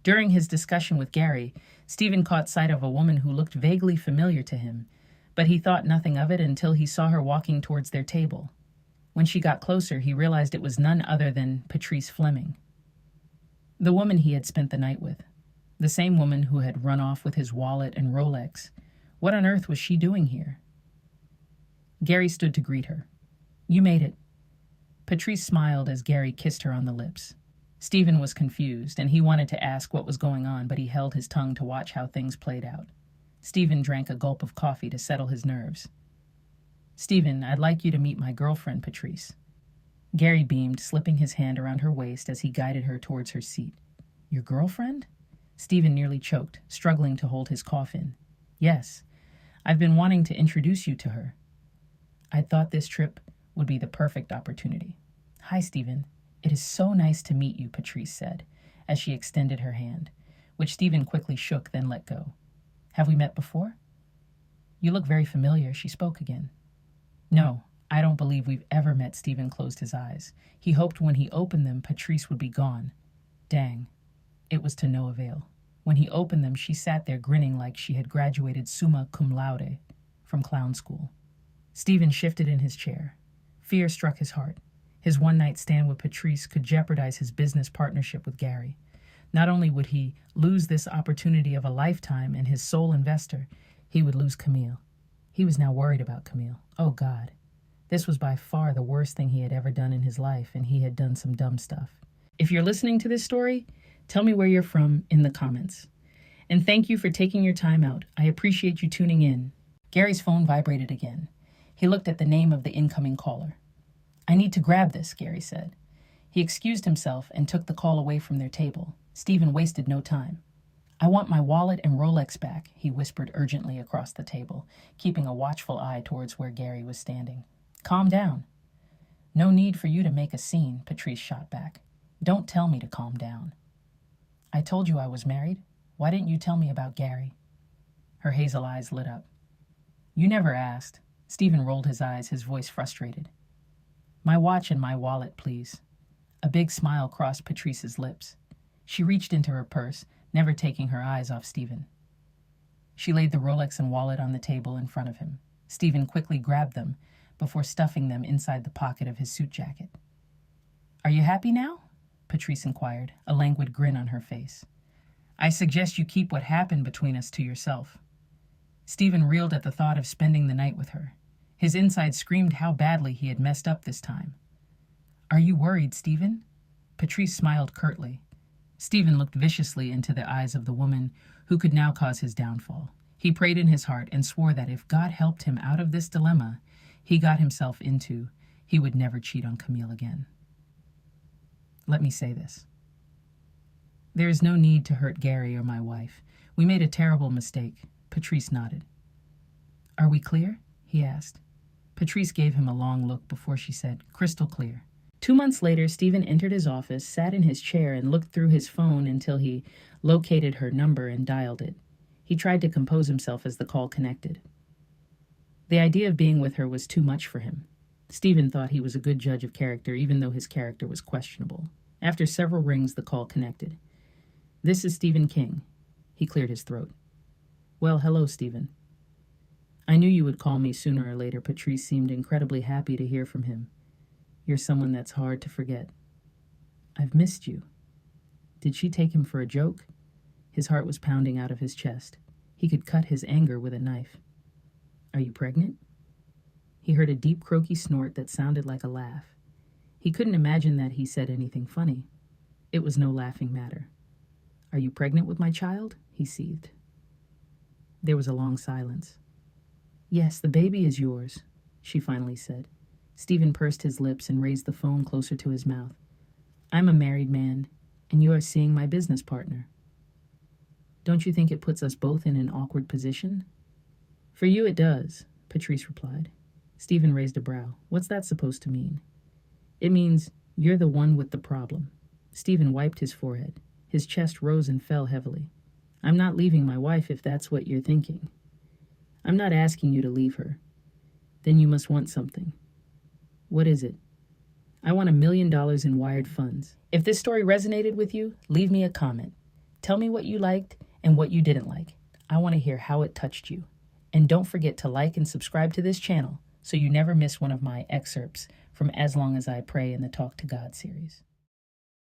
During his discussion with Gary, Stephen caught sight of a woman who looked vaguely familiar to him, but he thought nothing of it until he saw her walking towards their table. When she got closer, he realized it was none other than Patrice Fleming, the woman he had spent the night with, the same woman who had run off with his wallet and Rolex. What on earth was she doing here? Gary stood to greet her. "You made it." Patrice smiled as Gary kissed her on the lips. Stephen was confused, and he wanted to ask what was going on, but he held his tongue to watch how things played out. Stephen drank a gulp of coffee to settle his nerves. "Stephen, I'd like you to meet my girlfriend, Patrice." Gary beamed, slipping his hand around her waist as he guided her towards her seat. "Your girlfriend?" Stephen nearly choked, struggling to hold his cough in. "Yes, I've been wanting to introduce you to her. I thought this trip would be the perfect opportunity." "Hi, Stephen. It is so nice to meet you," Patrice said, as she extended her hand, which Stephen quickly shook, then let go. "Have we met before?" "You look very familiar," she spoke again. "No, I don't believe we've ever met." Stephen closed his eyes. He hoped when he opened them, Patrice would be gone. Dang. It was to no avail. When he opened them, she sat there grinning like she had graduated summa cum laude from clown school. Stephen shifted in his chair. Fear struck his heart. His one-night stand with Patrice could jeopardize his business partnership with Gary. Not only would he lose this opportunity of a lifetime and his sole investor, he would lose Camille. He was now worried about Camille. Oh, God. This was by far the worst thing he had ever done in his life, and he had done some dumb stuff. If you're listening to this story, tell me where you're from in the comments. And thank you for taking your time out. I appreciate you tuning in. Gary's phone vibrated again. He looked at the name of the incoming caller. "I need to grab this," Gary said. He excused himself and took the call away from their table. Stephen wasted no time. "I want my wallet and Rolex back," he whispered urgently across the table, keeping a watchful eye towards where Gary was standing. "Calm down." "No need for you to make a scene," Patrice shot back. "Don't tell me to calm down." "I told you I was married. Why didn't you tell me about Gary?" Her hazel eyes lit up. "You never asked." Stephen rolled his eyes, his voice frustrated. "My watch and my wallet, please." A big smile crossed Patrice's lips. She reached into her purse, never taking her eyes off Stephen. She laid the Rolex and wallet on the table in front of him. Stephen quickly grabbed them before stuffing them inside the pocket of his suit jacket. "Are you happy now?" Patrice inquired, a languid grin on her face. "I suggest you keep what happened between us to yourself." Stephen reeled at the thought of spending the night with her. His insides screamed how badly he had messed up this time. "Are you worried, Stephen?" Patrice smiled curtly. Stephen looked viciously into the eyes of the woman who could now cause his downfall. He prayed in his heart and swore that if God helped him out of this dilemma he got himself into, he would never cheat on Camille again. "Let me say this. There is no need to hurt Gary or my wife. We made a terrible mistake." Patrice nodded. "Are we clear?" he asked. Patrice gave him a long look before she said, "Crystal clear." 2 months later, Stephen entered his office, sat in his chair, and looked through his phone until he located her number and dialed it. He tried to compose himself as the call connected. The idea of being with her was too much for him. Stephen thought he was a good judge of character, even though his character was questionable. After several rings, the call connected. "This is Stephen King." He cleared his throat. "Well, hello, Stephen." "I knew you would call me sooner or later." Patrice seemed incredibly happy to hear from him. "You're someone that's hard to forget." "I've missed you." Did she take him for a joke? His heart was pounding out of his chest. He could cut his anger with a knife. "Are you pregnant?" He heard a deep, croaky snort that sounded like a laugh. He couldn't imagine that he said anything funny. It was no laughing matter. "Are you pregnant with my child?" he seethed. There was a long silence. "Yes, the baby is yours," she finally said. Stephen pursed his lips and raised the phone closer to his mouth. "I'm a married man, and you are seeing my business partner. Don't you think it puts us both in an awkward position?" "For you it does," Patrice replied. Stephen raised a brow. "What's that supposed to mean?" "It means you're the one with the problem." Stephen wiped his forehead. His chest rose and fell heavily. "I'm not leaving my wife if that's what you're thinking." "I'm not asking you to leave her." "Then you must want something." "What is it?" "I want $1 million in wired funds." If this story resonated with you, leave me a comment. Tell me what you liked and what you didn't like. I want to hear how it touched you. And don't forget to like and subscribe to this channel so you never miss one of my excerpts from As Long as I Pray in the Talk to God series.